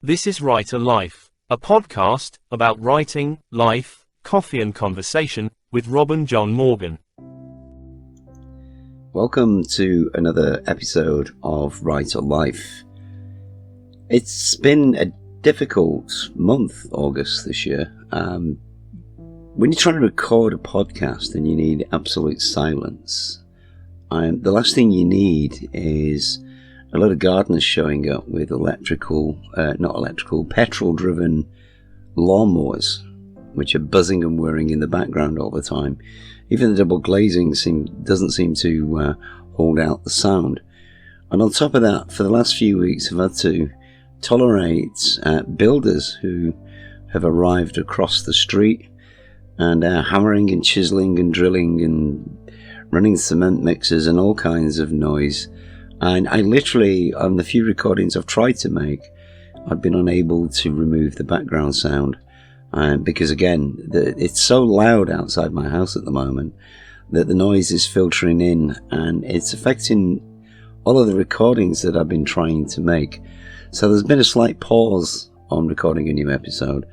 This is Writer Life, a podcast about writing, life, coffee and conversation with Rob and John Morgan. Welcome to another episode of Writer Life. It's been a difficult month, August this year. When you're trying to record a podcast and you need absolute silence, the last thing you need is a lot of gardeners showing up with petrol-driven lawnmowers, which are buzzing and whirring in the background all the time. Even the double glazing doesn't seem to hold out the sound. And on top of that, for the last few weeks, I've had to tolerate builders who have arrived across the street and hammering and chiseling and drilling and running cement mixers and all kinds of noise. And I literally, on the few recordings I've tried to make, I've been unable to remove the background sound. Because again, it's so loud outside my house at the moment that the noise is filtering in and it's affecting all of the recordings that I've been trying to make. So there's been a slight pause on recording a new episode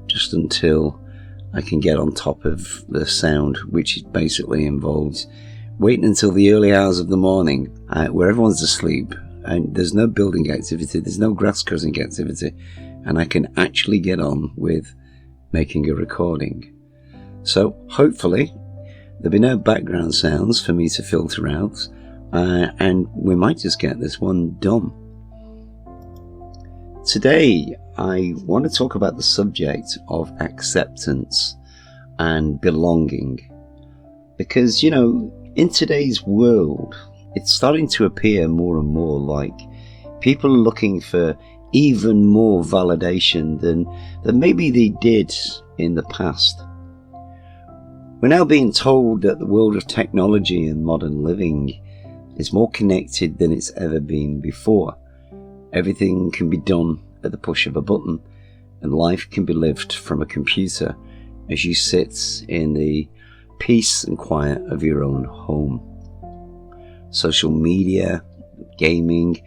just until I can get on top of the sound, which basically involves waiting until the early hours of the morning where everyone's asleep and there's no building activity, there's no grass cutting activity, and I can actually get on with making a recording. So hopefully there'll be no background sounds for me to filter out, and we might just get this one done. Today I want to talk about the subject of acceptance and belonging, because in today's world, it's starting to appear more and more like people are looking for even more validation than maybe they did in the past. We're now being told that the world of technology and modern living is more connected than it's ever been before. Everything can be done at the push of a button, and life can be lived from a computer as you sit in the peace and quiet of your own home. Social media, gaming,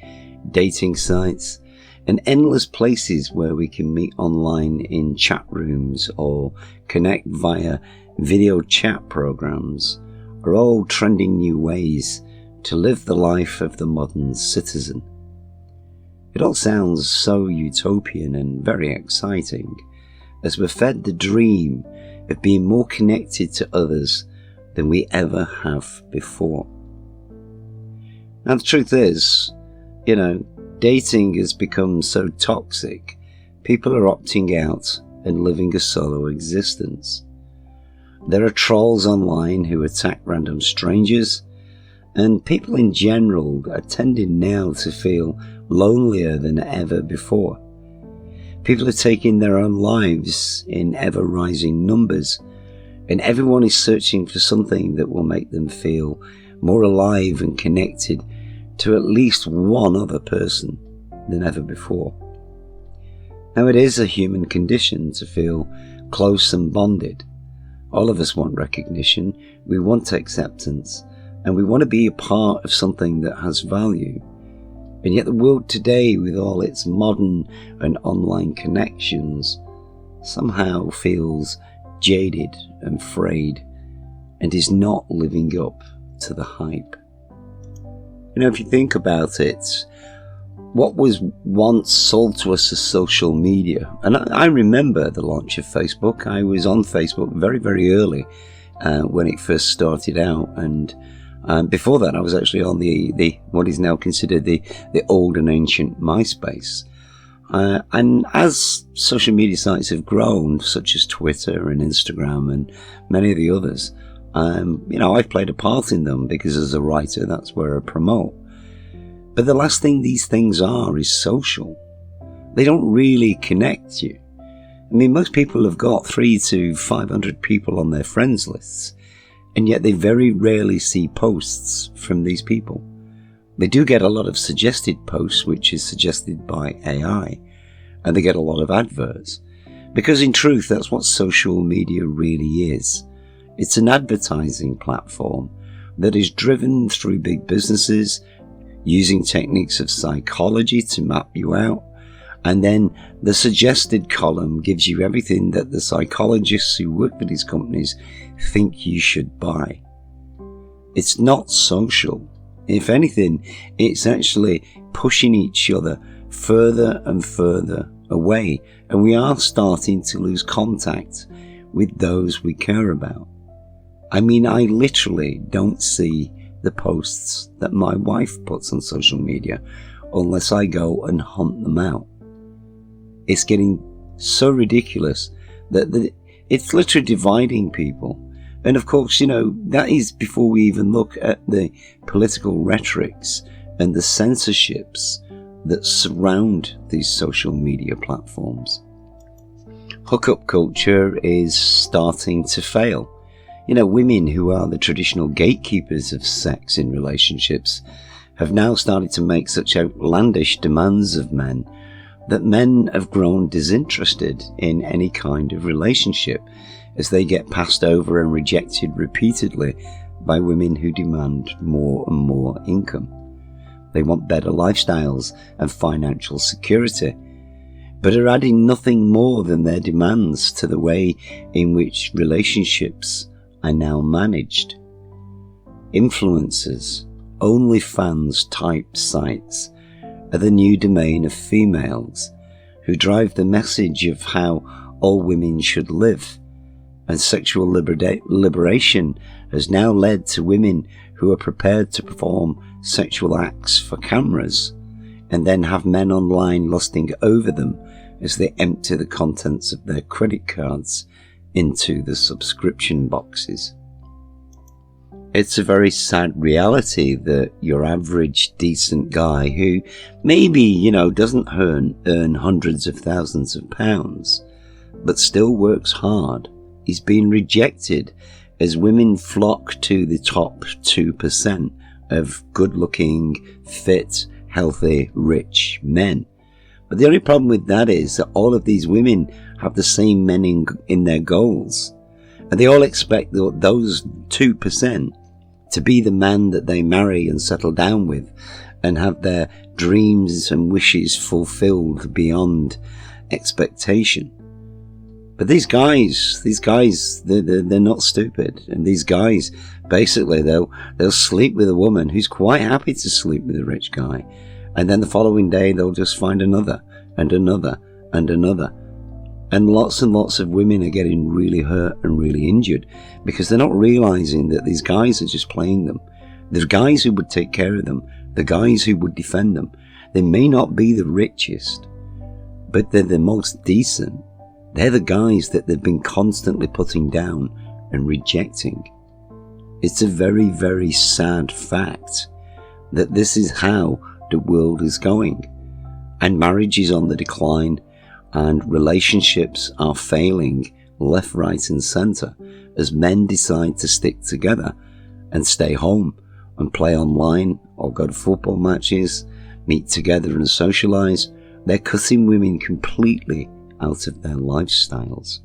dating sites, and endless places where we can meet online in chat rooms or connect via video chat programs are all trending new ways to live the life of the modern citizen. It all sounds so utopian and very exciting as we're fed the dream of being more connected to others than we ever have before. Now the truth is, dating has become so toxic, people are opting out and living a solo existence. There are trolls online who attack random strangers, and people in general are tending now to feel lonelier than ever before. People are taking their own lives in ever-rising numbers, and everyone is searching for something that will make them feel more alive and connected to at least one other person than ever before. Now, it is a human condition to feel close and bonded. All of us want recognition, we want acceptance, and we want to be a part of something that has value. And yet the world today, with all its modern and online connections, somehow feels jaded and frayed and is not living up to the hype. If you think about it, what was once sold to us as social media, and I remember the launch of Facebook. I was on Facebook very, very early when it first started out, and before that, I was actually on the what is now considered the old and ancient MySpace. And as social media sites have grown, such as Twitter and Instagram and many of the others, I've played a part in them because as a writer, that's where I promote. But the last thing these things are is social. They don't really connect you. Most people have got 300 to 500 people on their friends lists, and yet they very rarely see posts from these people. They do get a lot of suggested posts, which is suggested by AI, and they get a lot of adverts. Because in truth, that's what social media really is. It's an advertising platform that is driven through big businesses using techniques of psychology to map you out And then the suggested column gives you everything that the psychologists who work for these companies think you should buy. It's not social. If anything, it's actually pushing each other further and further away, and we are starting to lose contact with those we care about. I mean, I literally don't see the posts that my wife puts on social media unless I go and hunt them out. It's getting so ridiculous that it's literally dividing people. And of course, that is before we even look at the political rhetorics and the censorships that surround these social media platforms. Hookup culture is starting to fail. Women who are the traditional gatekeepers of sex in relationships have now started to make such outlandish demands of men that men have grown disinterested in any kind of relationship as they get passed over and rejected repeatedly by women who demand more and more income. They want better lifestyles and financial security, but are adding nothing more than their demands to the way in which relationships are now managed. Influencers, OnlyFans type sites are the new domain of females who drive the message of how all women should live, and sexual liberation has now led to women who are prepared to perform sexual acts for cameras and then have men online lusting over them as they empty the contents of their credit cards into the subscription boxes. It's a very sad reality that your average decent guy who maybe, doesn't earn hundreds of thousands of pounds, but still works hard, is being rejected as women flock to the top 2% of good-looking, fit, healthy, rich men. But the only problem with that is that all of these women have the same men in their goals, and they all expect those 2% to be the man that they marry and settle down with and have their dreams and wishes fulfilled beyond expectation. But these guys, they're not stupid. And these guys, basically, they'll sleep with a woman who's quite happy to sleep with a rich guy. And then the following day, they'll just find another and another and another. And lots of women are getting really hurt and really injured because they're not realizing that these guys are just playing them. The guys who would take care of them, the guys who would defend them, they may not be the richest, but they're the most decent. They're the guys that they've been constantly putting down and rejecting. It's a very, very sad fact that this is how the world is going. And marriage is on the decline, and relationships are failing left, right and centre as men decide to stick together and stay home and play online or go to football matches, meet together and socialise. They're cutting women completely out of their lifestyles.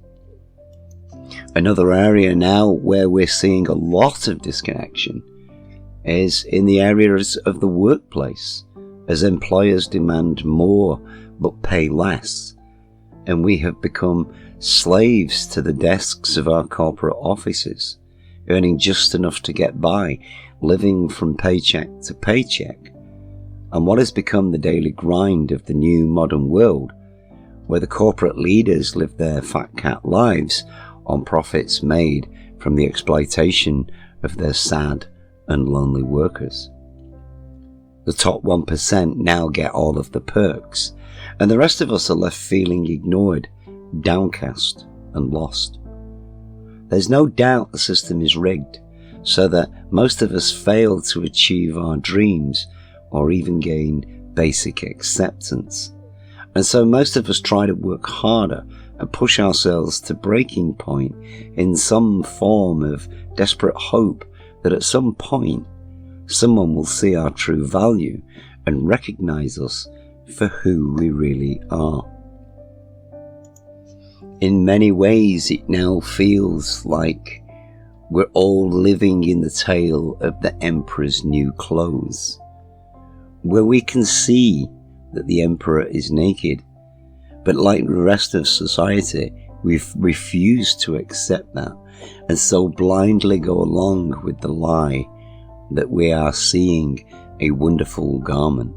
Another area now where we're seeing a lot of disconnection is in the areas of the workplace, as employers demand more but pay less, and we have become slaves to the desks of our corporate offices, earning just enough to get by, living from paycheck to paycheck. And what has become the daily grind of the new modern world, where the corporate leaders live their fat cat lives on profits made from the exploitation of their sad and lonely workers. The top 1% now get all of the perks, and the rest of us are left feeling ignored, downcast and lost. There's no doubt the system is rigged, so that most of us fail to achieve our dreams or even gain basic acceptance. And so most of us try to work harder and push ourselves to breaking point in some form of desperate hope that at some point someone will see our true value and recognize us for who we really are. In many ways, it now feels like we're all living in the tale of the emperor's new clothes, where we can see that the emperor is naked, But like the rest of society, we've refused to accept that, and so blindly go along with the lie that we are seeing a wonderful garment.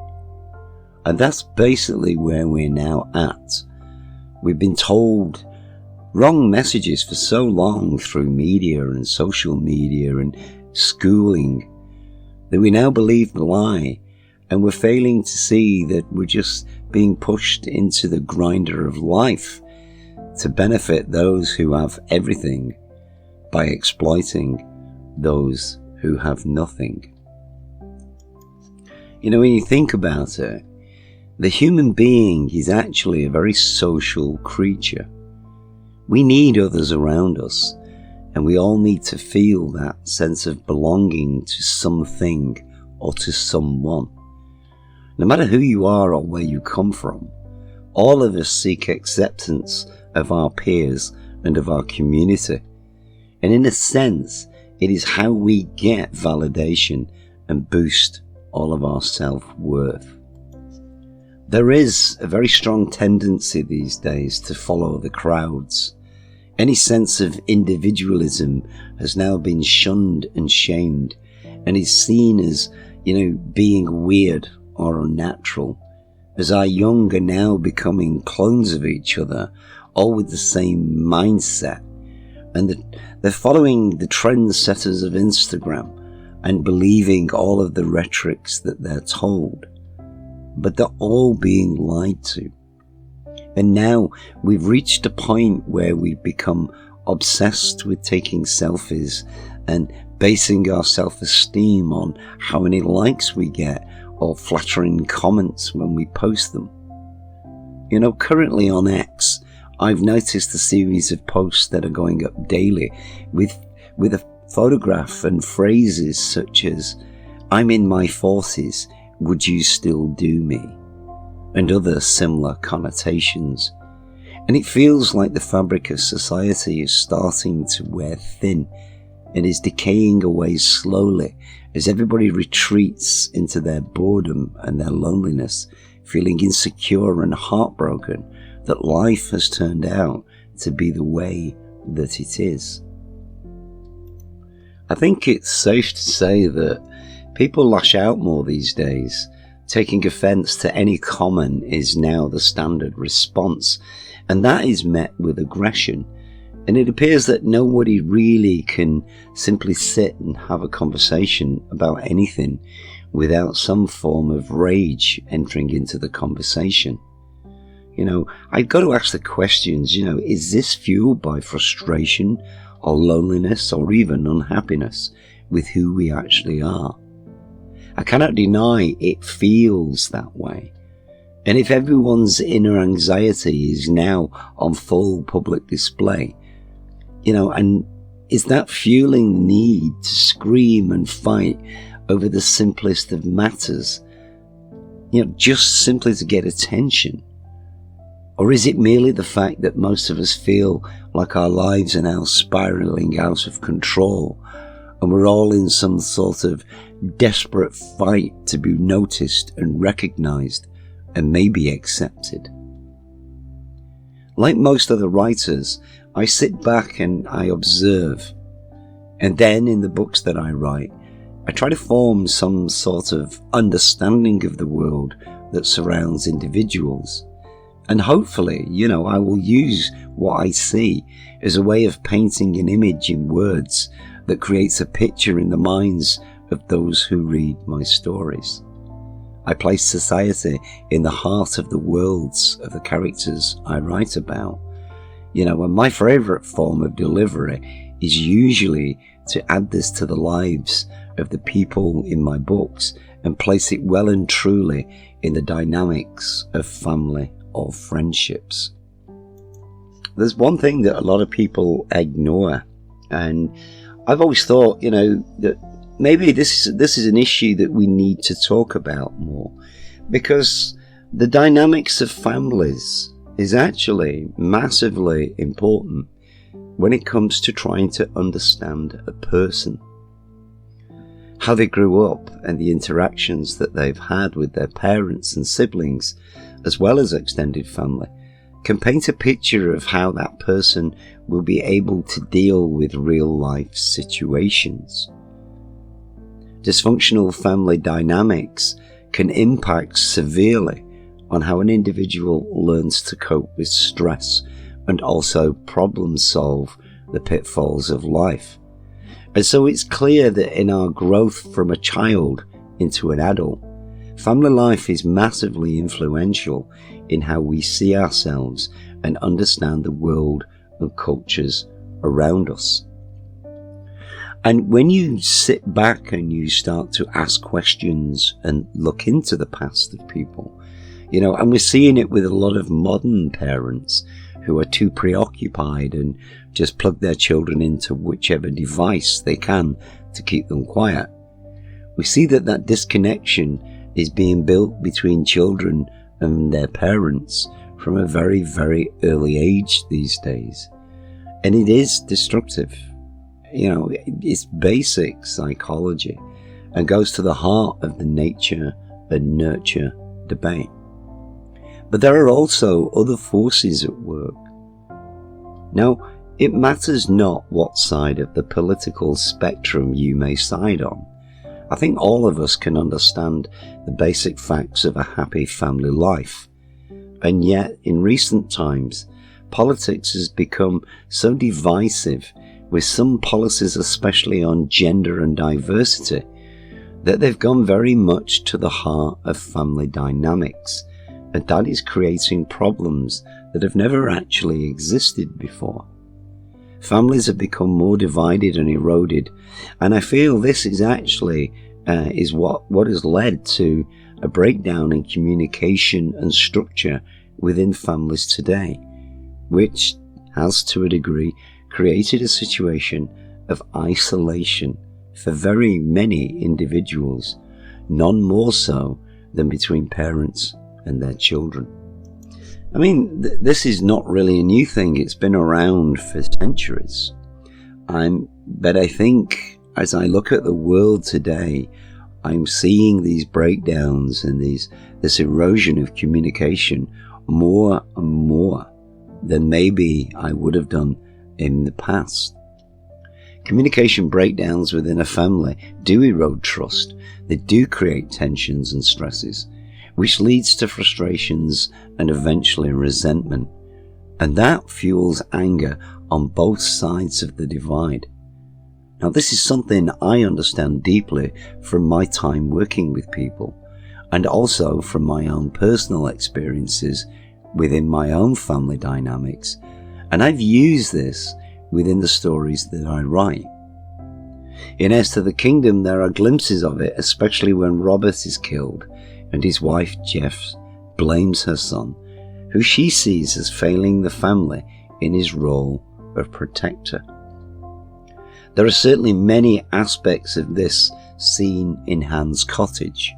And that's basically where we're now at. We've been told wrong messages for so long through media and social media and schooling that we now believe the lie, and we're failing to see that we're just being pushed into the grinder of life to benefit those who have everything by exploiting those who have nothing. You know, when you think about it, the human being is actually a very social creature. We need others around us, and we all need to feel that sense of belonging to something or to someone. No matter who you are or where you come from, all of us seek acceptance of our peers and of our community. And in a sense, it is how we get validation and boost all of our self-worth. There is a very strong tendency these days to follow the crowds. Any sense of individualism has now been shunned and shamed, and is seen as, being weird or unnatural, as our young are now becoming clones of each other, all with the same mindset. And they're following the trendsetters of Instagram and believing all of the rhetorics that they're told. But they're all being lied to. And now we've reached a point where we've become obsessed with taking selfies and basing our self-esteem on how many likes we get or flattering comments when we post them. Currently on X, I've noticed a series of posts that are going up daily with a photograph and phrases such as, "I'm in my 40s, would you still do me?" and other similar connotations. And it feels like the fabric of society is starting to wear thin and is decaying away slowly as everybody retreats into their boredom and their loneliness, feeling insecure and heartbroken that life has turned out to be the way that it is. I think it's safe to say that people lash out more these days. Taking offence to any comment is now the standard response, and that is met with aggression. And it appears that nobody really can simply sit and have a conversation about anything without some form of rage entering into the conversation. I've got to ask the questions, is this fueled by frustration or loneliness or even unhappiness with who we actually are? I cannot deny it feels that way. And if everyone's inner anxiety is now on full public display, and is that fueling the need to scream and fight over the simplest of matters, just simply to get attention? Or is it merely the fact that most of us feel like our lives are now spiraling out of control, and we're all in some sort of desperate fight to be noticed and recognized and maybe accepted? Like most other writers, I sit back and I observe. And then in the books that I write, I try to form some sort of understanding of the world that surrounds individuals. And hopefully, I will use what I see as a way of painting an image in words that creates a picture in the minds of those who read my stories. I place society in the heart of the worlds of the characters I write about. And my favourite form of delivery is usually to add this to the lives of the people in my books and place it well and truly in the dynamics of family or friendships. There's one thing that a lot of people ignore, and I've always thought, that maybe this is an issue that we need to talk about more, because the dynamics of families is actually massively important when it comes to trying to understand a person. How they grew up and the interactions that they've had with their parents and siblings, as well as extended family, can paint a picture of how that person will be able to deal with real life situations. Dysfunctional family dynamics can impact severely on how an individual learns to cope with stress and also problem solve the pitfalls of life. And so it's clear that in our growth from a child into an adult, family life is massively influential in how we see ourselves and understand the world and cultures around us. And when you sit back and you start to ask questions and look into the past of people, and we're seeing it with a lot of modern parents who are too preoccupied and just plug their children into whichever device they can to keep them quiet. We see that disconnection is being built between children and their parents from a very, very early age these days. And it is destructive. It's basic psychology and goes to the heart of the nature and nurture debate. But there are also other forces at work. Now, it matters not what side of the political spectrum you may side on. I think all of us can understand the basic facts of a happy family life. And yet, in recent times, politics has become so divisive, with some policies especially on gender and diversity, that they've gone very much to the heart of family dynamics, and that is creating problems that have never actually existed before. Families have become more divided and eroded, and I feel this is actually is what has led to a breakdown in communication and structure within families today, which has to a degree created a situation of isolation for very many individuals, none more so than between parents and their children. I mean, this is not really a new thing. It's been around for centuries. But I think as I look at the world today, I'm seeing these breakdowns and this erosion of communication more and more than maybe I would have done in the past. Communication breakdowns within a family do erode trust. They do create tensions and stresses, which leads to frustrations and eventually resentment. And that fuels anger on both sides of the divide. Now, this is something I understand deeply from my time working with people, and also from my own personal experiences within my own family dynamics. And I've used this within the stories that I write. In Heirs to the Kingdom, there are glimpses of it, especially when Robert is killed and his wife Jeff blames her son, who she sees as failing the family in his role of protector. There are certainly many aspects of this seen in Han's cottage,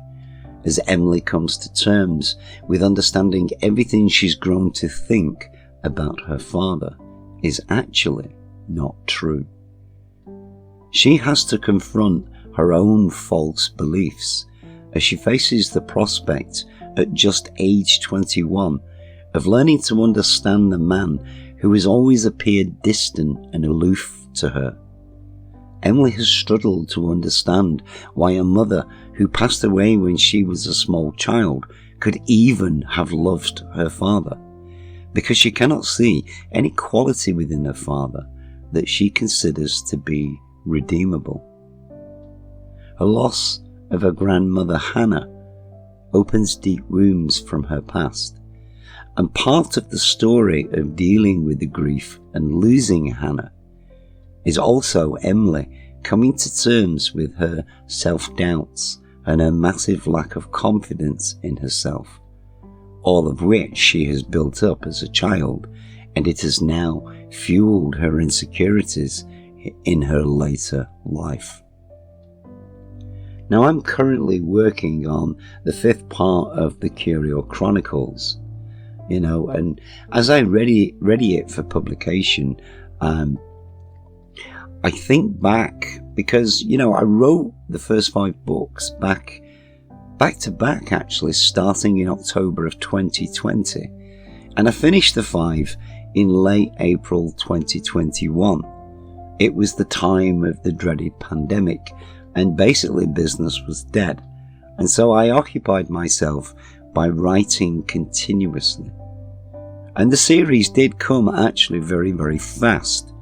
as Emily comes to terms with understanding everything she's grown to think about her father is actually not true. She has to confront her own false beliefs as she faces the prospect at just age 21 of learning to understand the man who has always appeared distant and aloof to her. Emily has struggled to understand why a mother who passed away when she was a small child could even have loved her father, because she cannot see any quality within her father that she considers to be redeemable. Her loss of her grandmother Hannah opens deep wounds from her past, and part of the story of dealing with the grief and losing Hannah is also Emily coming to terms with her self-doubts and her massive lack of confidence in herself, all of which she has built up as a child, and it has now fueled her insecurities in her later life. Now, I'm currently working on the 5th part of the Curio Chronicles, and as I ready it for publication, I think back, because, I wrote the first 5 books back to back, actually, starting in October of 2020. and I finished the 5 in late April 2021. It was the time of the dreaded pandemic, and basically business was dead, and so I occupied myself by writing continuously. And the series did come actually very, very fast.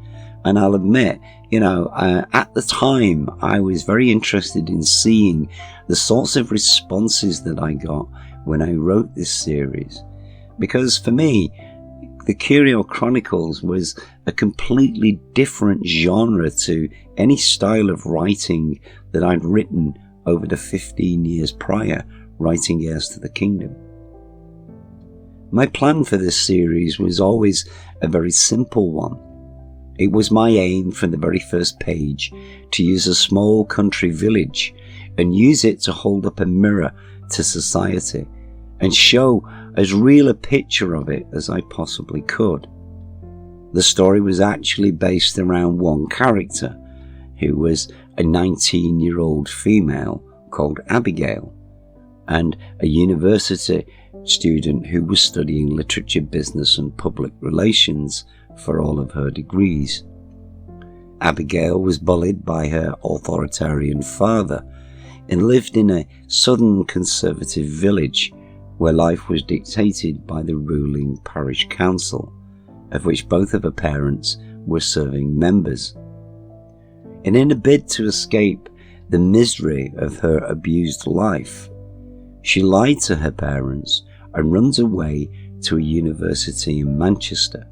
And I'll admit, at the time I was very interested in seeing the sorts of responses that I got when I wrote this series. Because for me, the Curio Chronicles was a completely different genre to any style of writing that I'd written over the 15 years prior, writing Heirs to the Kingdom. My plan for this series was always a very simple one. It was my aim from the very first page to use a small country village and use it to hold up a mirror to society and show as real a picture of it as I possibly could. The story was actually based around one character, who was a 19-year-old female called Abigail, and a university student who was studying literature, business and public relations for all of her degrees. Abigail was bullied by her authoritarian father and lived in a southern conservative village where life was dictated by the ruling parish council, of which both of her parents were serving members. And in a bid to escape the misery of her abused life, she lied to her parents and runs away to a university in Manchester,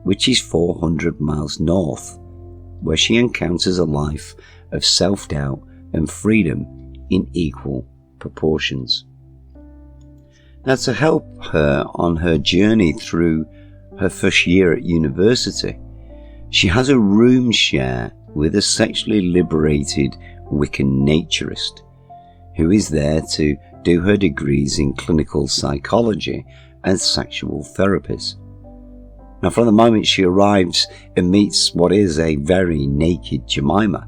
which is 400 miles north, where she encounters a life of self-doubt and freedom in equal proportions. Now, to help her on her journey through her first year at university, she has a room share with a sexually liberated Wiccan naturist who is there to do her degrees in clinical psychology and sexual therapies. Now, from the moment she arrives and meets what is a very naked Jemima,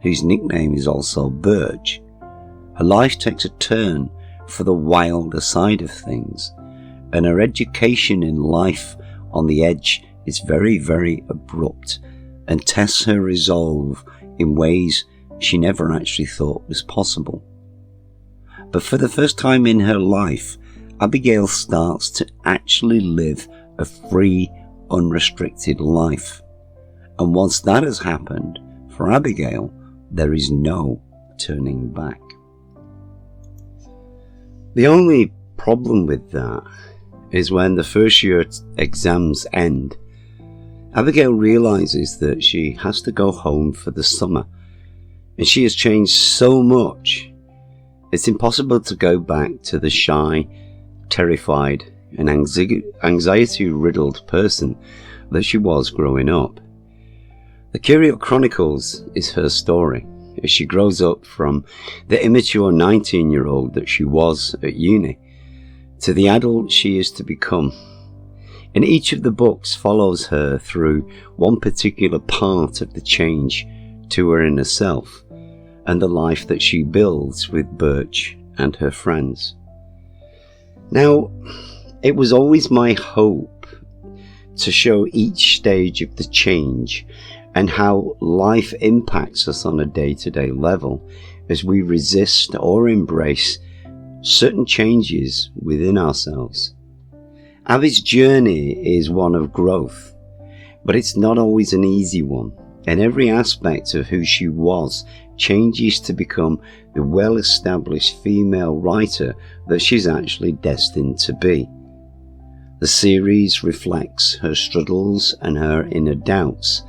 whose nickname is also Birch, her life takes a turn for the wilder side of things, and her education in life on the edge is very, very abrupt and tests her resolve in ways she never actually thought was possible. But for the first time in her life, Abigail starts to actually live a free, unrestricted life. And once that has happened, for Abigail, there is no turning back. The only problem with that is when the first year exams end, Abigail realizes that she has to go home for the summer, and she has changed so much. It's impossible to go back to the shy, terrified, and anxiety-riddled person that she was growing up. The Curio Chronicles is her story, as she grows up from the immature 19-year-old that she was at uni to the adult she is to become. And each of the books follows her through one particular part of the change to her inner self and the life that she builds with Birch and her friends. Now, it was always my hope to show each stage of the change and how life impacts us on a day-to-day level as we resist or embrace certain changes within ourselves. Abby's journey is one of growth, but it's not always an easy one, and every aspect of who she was changes to become the well-established female writer that she's actually destined to be. The series reflects her struggles and her inner doubts,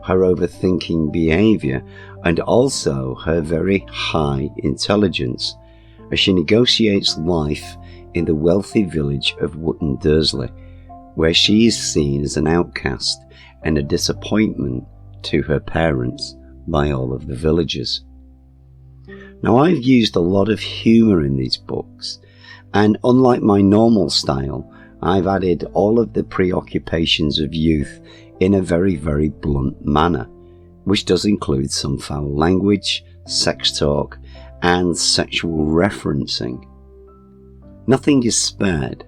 her overthinking behaviour, and also her very high intelligence as she negotiates life in the wealthy village of Wootton Dursley, where she is seen as an outcast and a disappointment to her parents by all of the villagers. Now, I've used a lot of humour in these books, and unlike my normal style, I've added all of the preoccupations of youth in a very, very blunt manner, which does include some foul language, sex talk, and sexual referencing. Nothing is spared,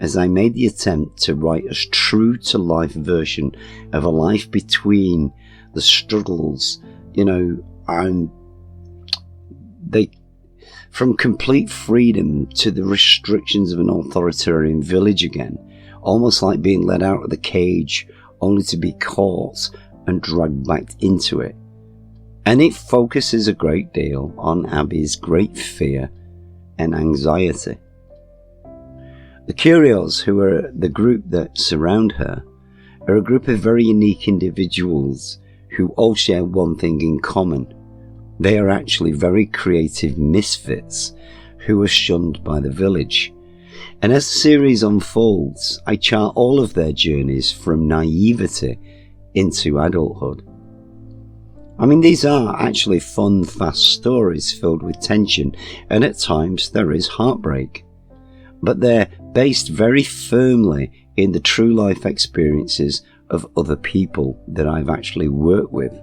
as I made the attempt to write a true-to-life version of a life between the struggles, and from complete freedom to the restrictions of an authoritarian village again, almost like being let out of the cage only to be caught and dragged back into it. And it focuses a great deal on Abby's great fear and anxiety. The Curios, who are the group that surround her, are a group of very unique individuals who all share one thing in common. They are actually very creative misfits who are shunned by the village. And as the series unfolds, I chart all of their journeys from naivety into adulthood. I mean, these are actually fun, fast stories filled with tension, and at times there is heartbreak. But they're based very firmly in the true life experiences of other people that I've actually worked with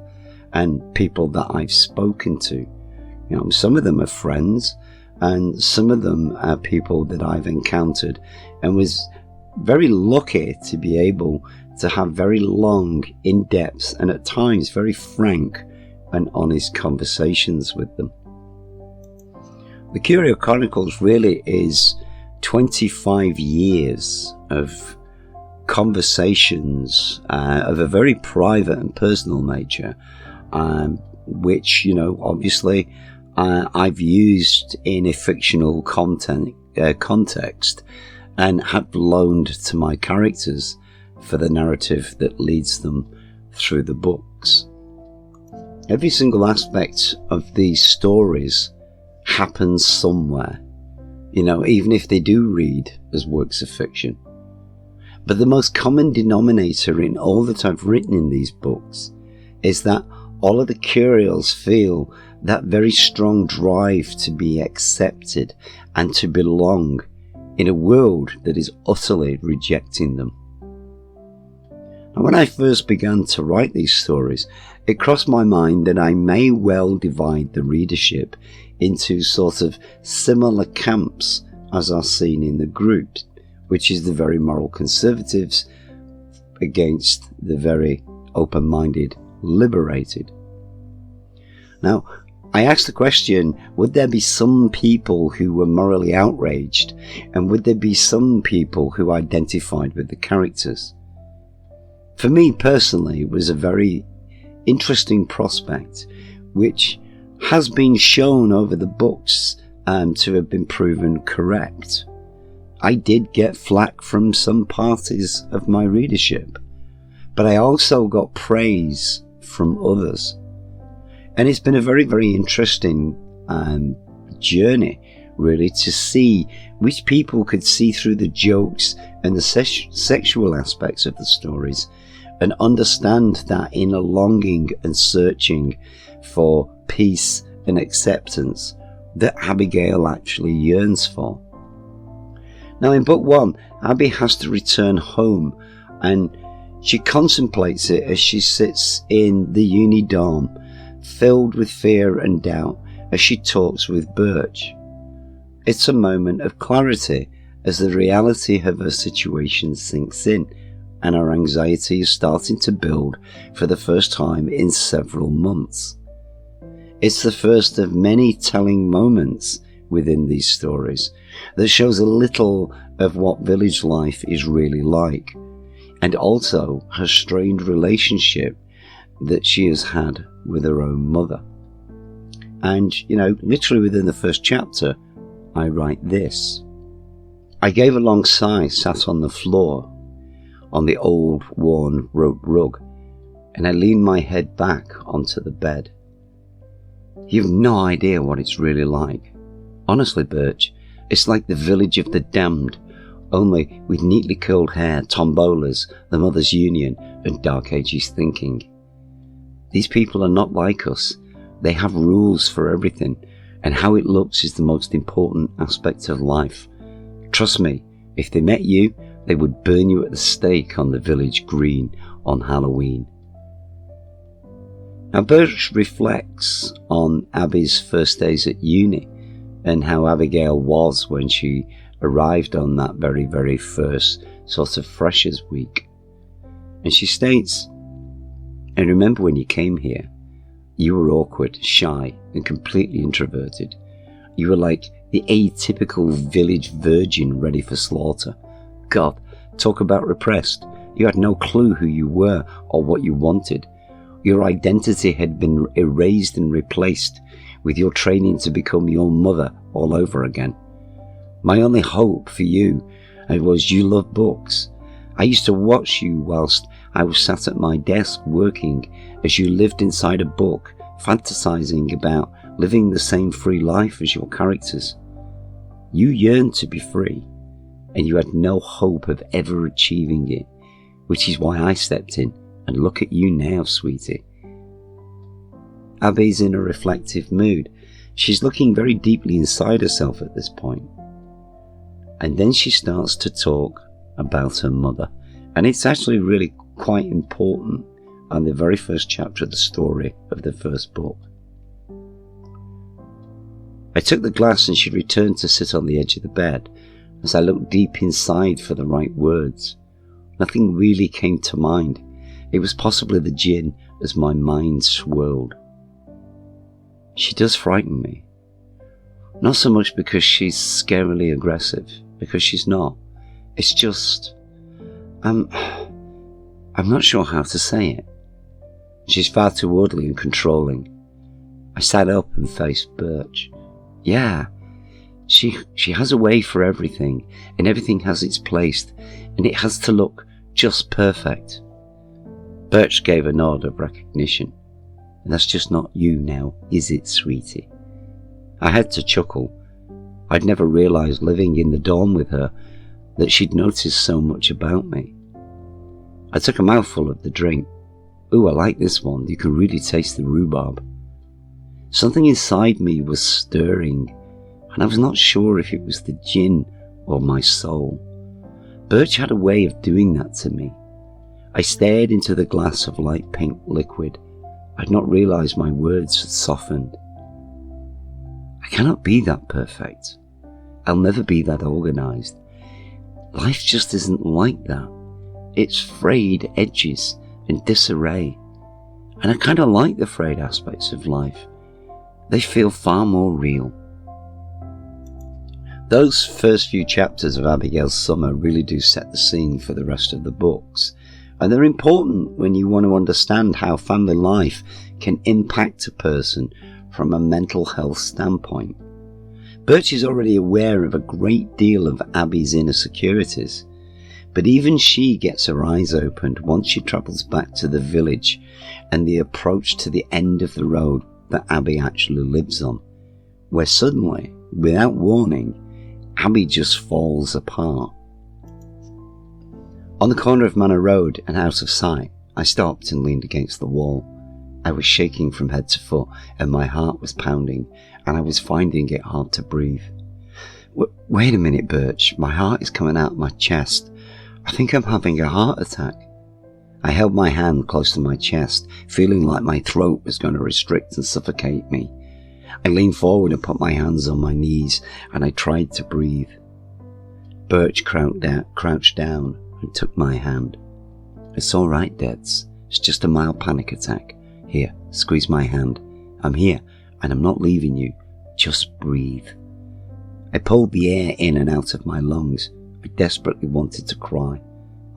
and people that I've spoken to. Some of them are friends, and some of them are people that I've encountered and was very lucky to be able to have very long, in-depth, and at times very frank and honest conversations with them. The Curio Chronicles really is 25 years of conversations of a very private and personal nature, which, obviously I've used in a fictional context and have loaned to my characters for the narrative that leads them through the books. Every single aspect of these stories happens somewhere, even if they do read as works of fiction. But the most common denominator in all that I've written in these books is that all of the Curios feel that very strong drive to be accepted and to belong in a world that is utterly rejecting them. And when I first began to write these stories, it crossed my mind that I may well divide the readership into sort of similar camps as are seen in the group, which is the very moral conservatives against the very open-minded liberated. Now, I asked the question, would there be some people who were morally outraged, and would there be some people who identified with the characters? For me personally, it was a very interesting prospect, which has been shown over the books to have been proven correct. I did get flack from some parties of my readership, but I also got praise from others. And it's been a very, very interesting journey, really, to see which people could see through the jokes and the sexual aspects of the stories and understand that inner longing and searching for peace and acceptance that Abigail actually yearns for. Now, in book 1, Abby has to return home, and she contemplates it as she sits in the uni dorm, filled with fear and doubt as she talks with Birch. It's a moment of clarity as the reality of her situation sinks in, and her anxiety is starting to build for the first time in several months. It's the first of many telling moments within these stories that shows a little of what village life is really like, and also her strained relationship that she has had with her own mother. And, literally within the first chapter, I write this. I gave a long sigh, sat on the floor, on the old, worn rope rug, and I leaned my head back onto the bed. You've no idea what it's really like. Honestly, Birch, it's like the village of the damned, only with neatly curled hair, tombolas, the Mothers' Union, and Dark Ages thinking. These people are not like us. They have rules for everything, and how it looks is the most important aspect of life. Trust me, if they met you, they would burn you at the stake on the village green on Halloween. Now, Birch reflects on Abby's first days at uni and how Abigail was when she arrived on that very, very first sort of freshers week. And she states, "I remember when you came here, you were awkward, shy, and completely introverted. You were like the atypical village virgin ready for slaughter. God, talk about repressed. You had no clue who you were or what you wanted. Your identity had been erased and replaced with your training to become your mother all over again. My only hope for you was you loved books. I used to watch you whilst I was sat at my desk working as you lived inside a book, fantasizing about living the same free life as your characters. You yearned to be free, and you had no hope of ever achieving it, which is why I stepped in, and look at you now, sweetie." Abby's in a reflective mood. She's looking very deeply inside herself at this point. And then she starts to talk about her mother, and it's actually really quite important on the very first chapter of the story of the first book. I took the glass and she returned to sit on the edge of the bed as I looked deep inside for the right words. Nothing really came to mind. It was possibly the gin as my mind swirled. She does frighten me. Not so much because she's scarily aggressive, because she's not. It's just, I'm not sure how to say it. She's far too orderly and controlling. I sat up and faced Birch. Yeah, she has a way for everything, and everything has its place, and it has to look just perfect. Birch gave a nod of recognition. And that's just not you now, is it, sweetie? I had to chuckle. I'd never realised living in the dorm with her that she'd noticed so much about me. I took a mouthful of the drink. Ooh, I like this one. You can really taste the rhubarb. Something inside me was stirring, and I was not sure if it was the gin or my soul. Birch had a way of doing that to me. I stared into the glass of light pink liquid. I'd not realised my words had softened. I cannot be that perfect. I'll never be that organised. Life just isn't like that. It's frayed edges and disarray. And I kind of like the frayed aspects of life. They feel far more real. Those first few chapters of Abigail's Summer really do set the scene for the rest of the books. And they're important when you want to understand how family life can impact a person from a mental health standpoint. Birch is already aware of a great deal of Abby's inner securities, but even she gets her eyes opened once she travels back to the village and the approach to the end of the road that Abby actually lives on, where suddenly, without warning, Abby just falls apart. On the corner of Manor Road and out of sight, I stopped and leaned against the wall. I was shaking from head to foot and my heart was pounding and I was finding it hard to breathe. Wait a minute, Birch, my heart is coming out of my chest. I think I'm having a heart attack. I held my hand close to my chest, feeling like my throat was going to restrict and suffocate me. I leaned forward and put my hands on my knees and I tried to breathe. Birch crouched down and took my hand. It's all right, Debs. It's just a mild panic attack. Here, squeeze my hand. I'm here, and I'm not leaving you. Just breathe. I pulled the air in and out of my lungs. I desperately wanted to cry.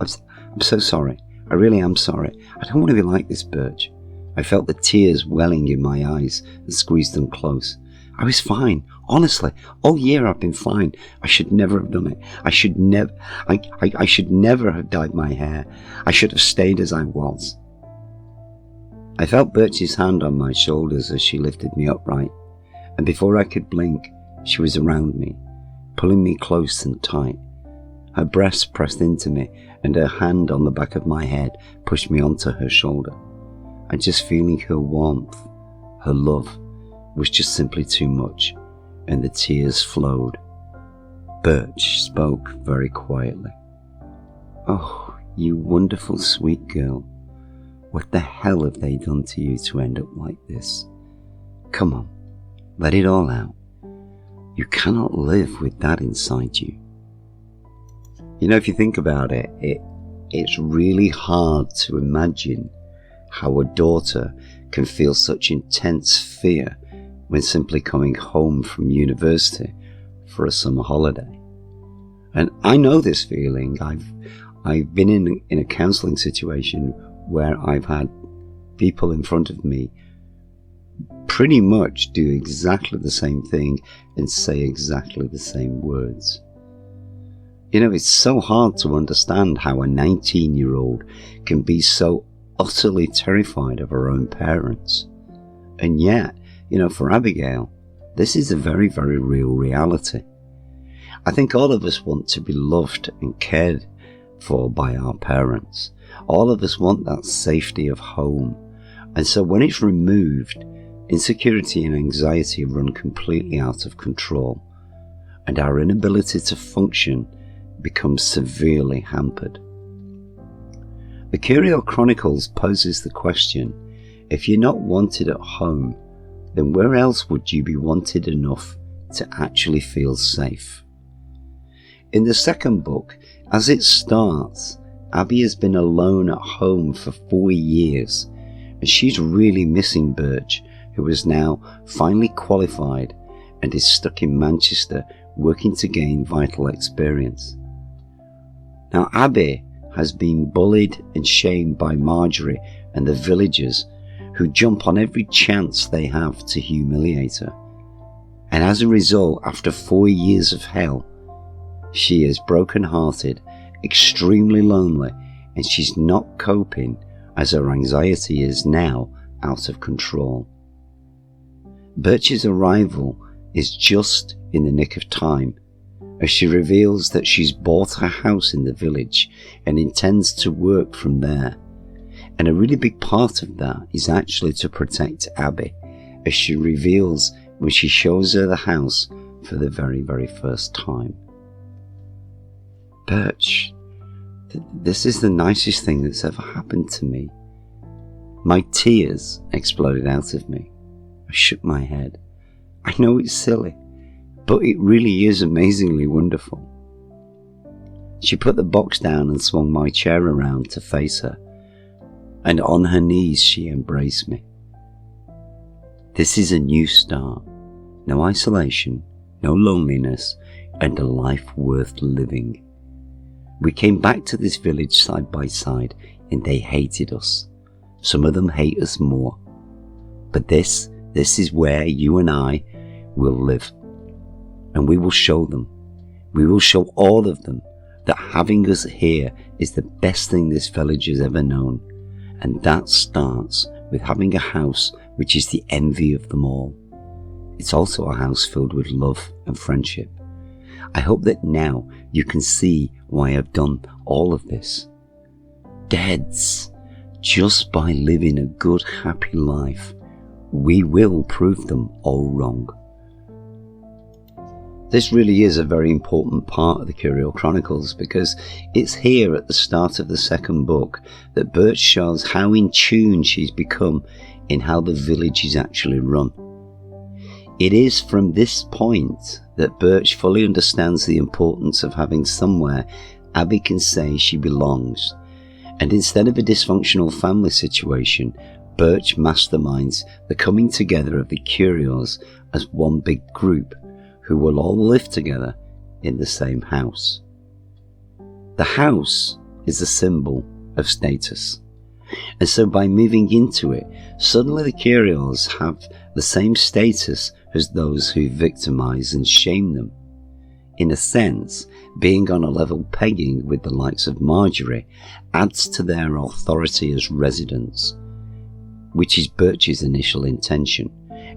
I'm so sorry. I really am sorry. I don't want to be like this, Birch. I felt the tears welling in my eyes and squeezed them close. I was fine. Honestly, all year I've been fine. I should never have done it. I should never have dyed my hair. I should have stayed as I was. I felt Birch's hand on my shoulders as she lifted me upright, and before I could blink, she was around me, pulling me close and tight. Her breast pressed into me, and her hand on the back of my head pushed me onto her shoulder. And just feeling her warmth, her love, was just simply too much, and the tears flowed. Birch spoke very quietly. Oh, you wonderful sweet girl. What the hell have they done to you to end up like this? Come on, let it all out. You cannot live with that inside you. If you think about it, it's really hard to imagine how a daughter can feel such intense fear when simply coming home from university for a summer holiday. And I know this feeling. I've been in a counselling situation where I've had people in front of me pretty much do exactly the same thing and say exactly the same words. It's so hard to understand how a 19-year-old can be so utterly terrified of her own parents. And yet, for Abigail, this is a very, very real reality. I think all of us want to be loved and cared for by our parents. All of us want that safety of home. And so when it's removed, insecurity and anxiety run completely out of control, and our inability to function becomes severely hampered. The Curial Chronicles poses the question, if you're not wanted at home, then where else would you be wanted enough to actually feel safe? In the second book, as it starts, Abby has been alone at home for 4 years, and she's really missing Birch, who is now finally qualified and is stuck in Manchester working to gain vital experience. Now, Abby has been bullied and shamed by Marjorie and the villagers, who jump on every chance they have to humiliate her. And as a result, after 4 years of hell, she is broken-hearted, extremely lonely, and she's not coping as her anxiety is now out of control. Birch's arrival is just in the nick of time, as she reveals that she's bought a house in the village and intends to work from there. And a really big part of that is actually to protect Abby, as she reveals when she shows her the house for the very, very first time. Birch, this is the nicest thing that's ever happened to me. My tears exploded out of me. I shook my head. I know it's silly, but it really is amazingly wonderful. She put the box down and swung my chair around to face her, and on her knees she embraced me. This is a new start. No isolation, no loneliness, and a life worth living. We came back to this village side by side, and they hated us. Some of them hate us more. But this is where you and I will live. And we will show them. We will show all of them that having us here is the best thing this village has ever known. And that starts with having a house which is the envy of them all. It's also a house filled with love and friendship. I hope that now you can see why I've done all of this. Dads, just by living a good, happy life, we will prove them all wrong. This really is a very important part of the Curial Chronicles, because it's here at the start of the second book that Birch shows how in tune she's become in how the village is actually run. It is from this point that Birch fully understands the importance of having somewhere Abby can say she belongs, and instead of a dysfunctional family situation, Birch masterminds the coming together of the Curials as one big group who will all live together in the same house. The house is a symbol of status, and so by moving into it, suddenly the Curials have the same status as those who victimize and shame them. In a sense, being on a level pegging with the likes of Marjorie adds to their authority as residents, which is Birch's initial intention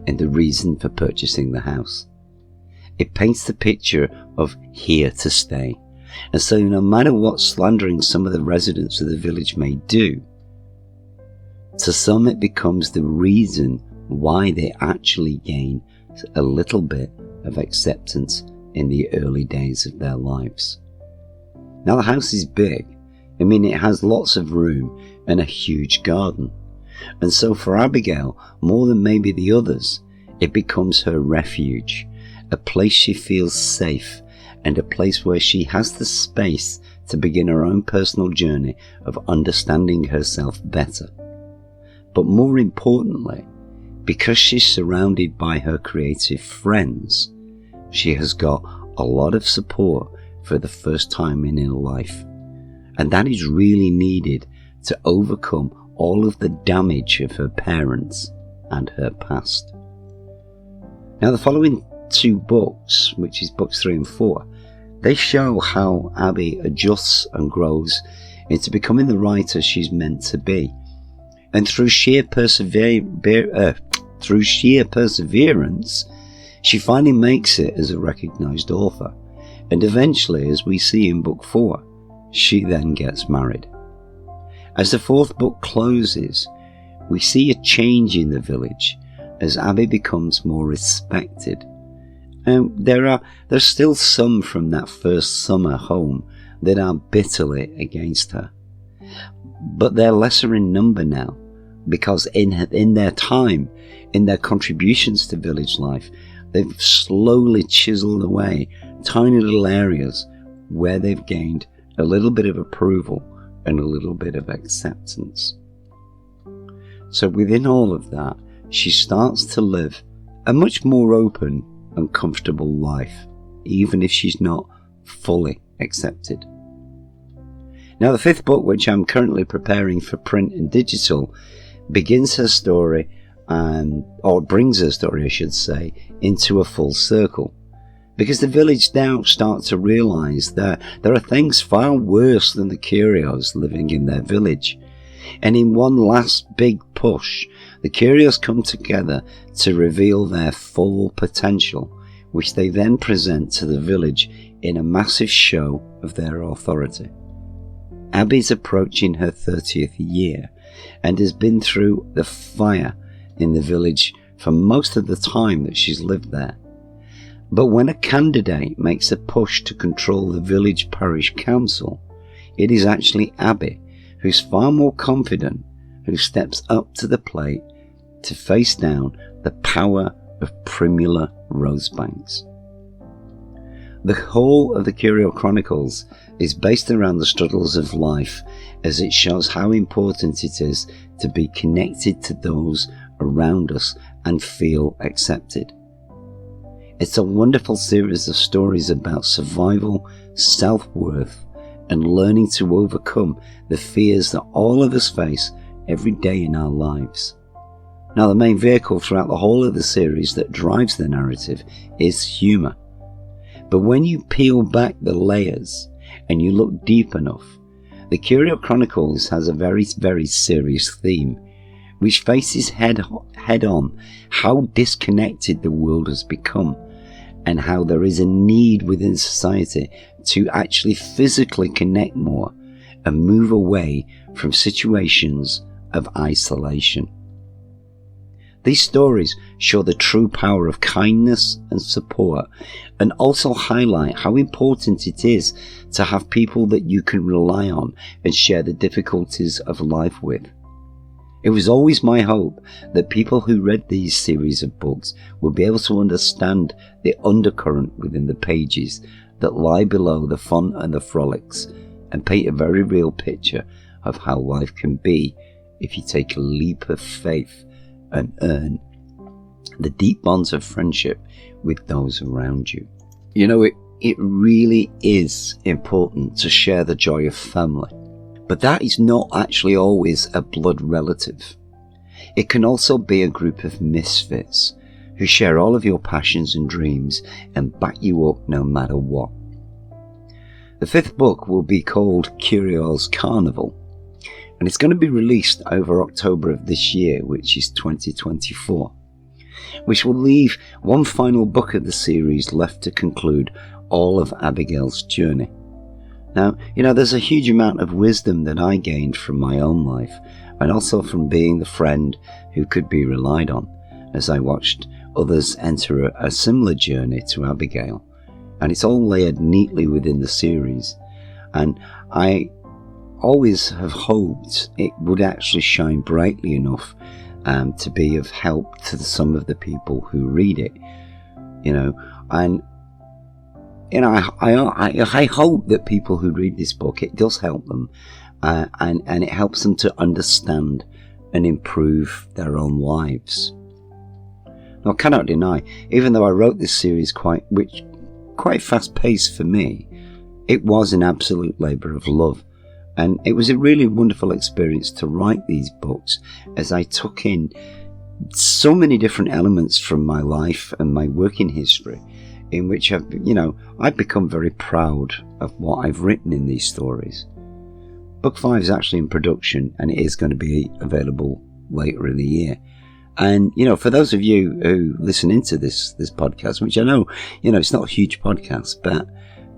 and the reason for purchasing the house. It paints the picture of here to stay, and so no matter what slandering some of the residents of the village may do, to some it becomes the reason why they actually gain a little bit of acceptance in the early days of their lives. Now the house is big. It has lots of room and a huge garden. And so for Abigail, more than maybe the others, it becomes her refuge, a place she feels safe, and a place where she has the space to begin her own personal journey of understanding herself better. But more importantly, because she's surrounded by her creative friends, she has got a lot of support for the first time in her life. And that is really needed to overcome all of the damage of her parents and her past. Now, the following two books, which is books 3 and 4, they show how Abby adjusts and grows into becoming the writer she's meant to be. And through sheer perseverance, she finally makes it as a recognised author. And eventually, as we see in book 4, she then gets married. As the 4th book closes, we see a change in the village as Abby becomes more respected. And there's still some from that first summer home that are bitterly against her. But they're lesser in number now, because in their time, in their contributions to village life, they've slowly chiseled away tiny little areas where they've gained a little bit of approval and a little bit of acceptance. So within all of that, she starts to live a much more open and comfortable life, even if she's not fully accepted. Now, the 5th book, which I'm currently preparing for print and digital, begins her story, or brings her story, I should say, into a full circle. Because the village now start to realise that there are things far worse than the Curios living in their village. And in one last big push, the Curios come together to reveal their full potential, which they then present to the village in a massive show of their authority. Abby's approaching her 30th year and has been through the fire in the village for most of the time that she's lived there. But when a candidate makes a push to control the village parish council, it is actually Abby, who's far more confident, who steps up to the plate to face down the power of Primula Rosebanks. The whole of the Curio Chronicles is based around the struggles of life, as it shows how important it is to be connected to those around us and feel accepted. It's a wonderful series of stories about survival, self-worth, and learning to overcome the fears that all of us face every day in our lives. Now, the main vehicle throughout the whole of the series that drives the narrative is humour. But when you peel back the layers and you look deep enough, the Curio Chronicles has a very, very serious theme, which faces head on how disconnected the world has become, and how there is a need within society to actually physically connect more and move away from situations of isolation. These stories show the true power of kindness and support, and also highlight how important it is to have people that you can rely on and share the difficulties of life with. It was always my hope that people who read these series of books would be able to understand the undercurrent within the pages that lie below the fun and the frolics, and paint a very real picture of how life can be if you take a leap of faith and earn the deep bonds of friendship with those around you. You know, it really is important to share the joy of family. But that is not actually always a blood relative. It can also be a group of misfits who share all of your passions and dreams and back you up no matter what. The 5th book will be called Curio's Carnival, and it's going to be released over October of this year, which is 2024, which will leave one final book of the series left to conclude all of Abigail's journey. Now, you know, there's a huge amount of wisdom that I gained from my own life, and also from being the friend who could be relied on, as I watched others enter a similar journey to Abigail. And it's all layered neatly within the series. And I always have hoped it would actually shine brightly enough to be of help to some of the people who read it. You know, and I hope that people who read this book, it does help them, and it helps them to understand and improve their own lives. Now, I cannot deny, even though I wrote this series quite fast paced for me, it was an absolute labour of love. And it was a really wonderful experience to write these books, as I took in so many different elements from my life and my working history, in which I've become very proud of what I've written in these stories. Book 5 is actually in production, and it is going to be available later in the year. And, for those of you who listen into this podcast, which I know, it's not a huge podcast, but,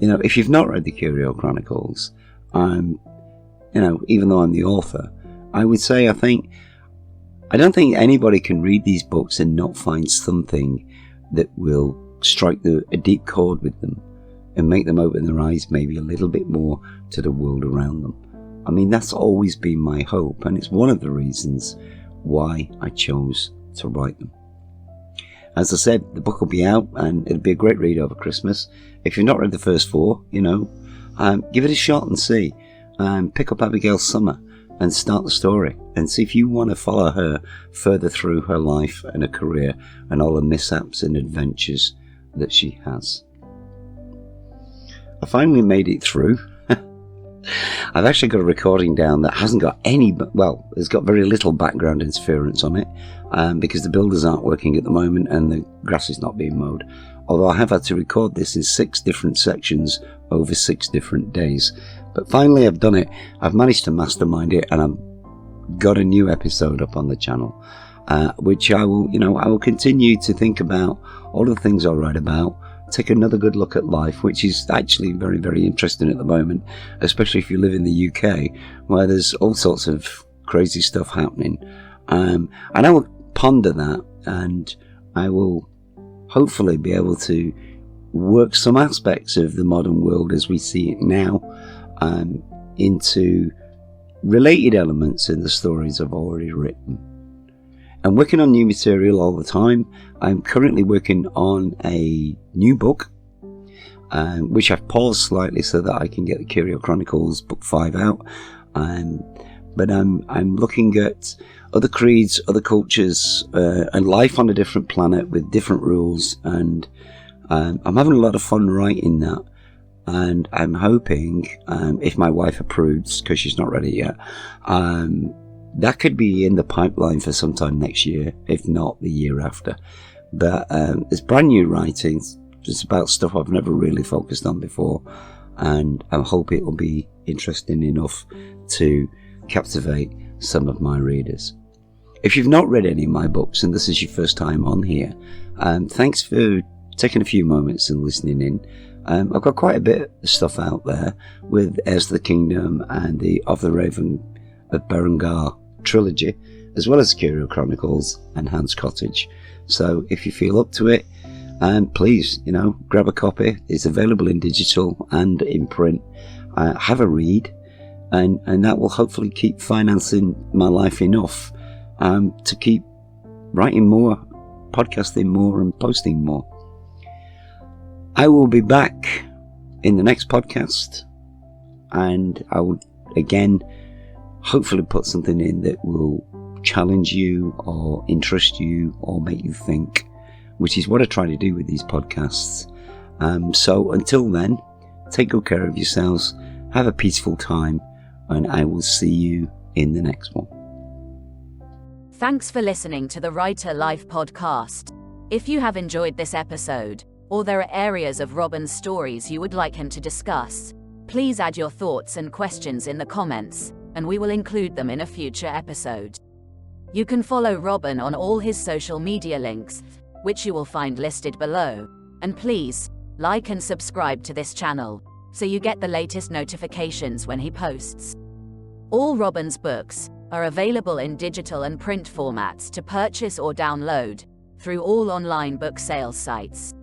if you've not read the Curio Chronicles, even though I'm the author, I would say I don't think anybody can read these books and not find something that will strike a deep chord with them and make them open their eyes maybe a little bit more to the world around them. I mean, that's always been my hope, and it's one of the reasons why I chose to write them. As I said, the book will be out, and it'll be a great read over Christmas. If you've not read the first 4, give it a shot and see. Pick up Abigail's Summer and start the story, and see if you want to follow her further through her life and her career and all the mishaps and adventures that she has. I finally made it through. I've actually got a recording down that hasn't got it's got very little background interference on it, because the builders aren't working at the moment and the grass is not being mowed. Although I have had to record this in 6 different sections over 6 different days. But finally I've done it. I've managed to mastermind it, and I've got a new episode up on the channel, which I will continue to think about all the things I'll write about, take another good look at life, which is actually very, very interesting at the moment, especially if you live in the UK, where there's all sorts of crazy stuff happening. And I will ponder that, and I will hopefully be able to work some aspects of the modern world as we see it now into related elements in the stories I've already written. I'm working on new material all the time. I'm currently working on a new book, which I've paused slightly so that I can get the Curio Chronicles Book 5 out. But I'm looking at other creeds, other cultures, and life on a different planet with different rules, and I'm having a lot of fun writing that. And I'm hoping, if my wife approves, because she's not ready yet, that could be in the pipeline for sometime next year, if not the year after. But it's brand new writing. It's about stuff I've never really focused on before, and I hope it will be interesting enough to captivate some of my readers. If you've not read any of my books and this is your first time on here, thanks for taking a few moments and listening in. I've got quite a bit of stuff out there with Heirs to the Kingdom and the Of the Raven of Berengar trilogy, as well as Curio Chronicles and Hans Cottage. So if you feel up to it, please, grab a copy. It's available in digital and in print. Have a read, and that will hopefully keep financing my life enough to keep writing more, podcasting more, and posting more. I will be back in the next podcast, and I will again hopefully put something in that will challenge you or interest you or make you think, which is what I try to do with these podcasts. So until then, take good care of yourselves, have a peaceful time, and I will see you in the next one. Thanks for listening to the Writer Life podcast. If you have enjoyed this episode, or there are areas of Robin's stories you would like him to discuss, please add your thoughts and questions in the comments, and we will include them in a future episode. You can follow Robin on all his social media links, which you will find listed below, and please, like and subscribe to this channel, so you get the latest notifications when he posts. All Robin's books are available in digital and print formats to purchase or download through all online book sales sites.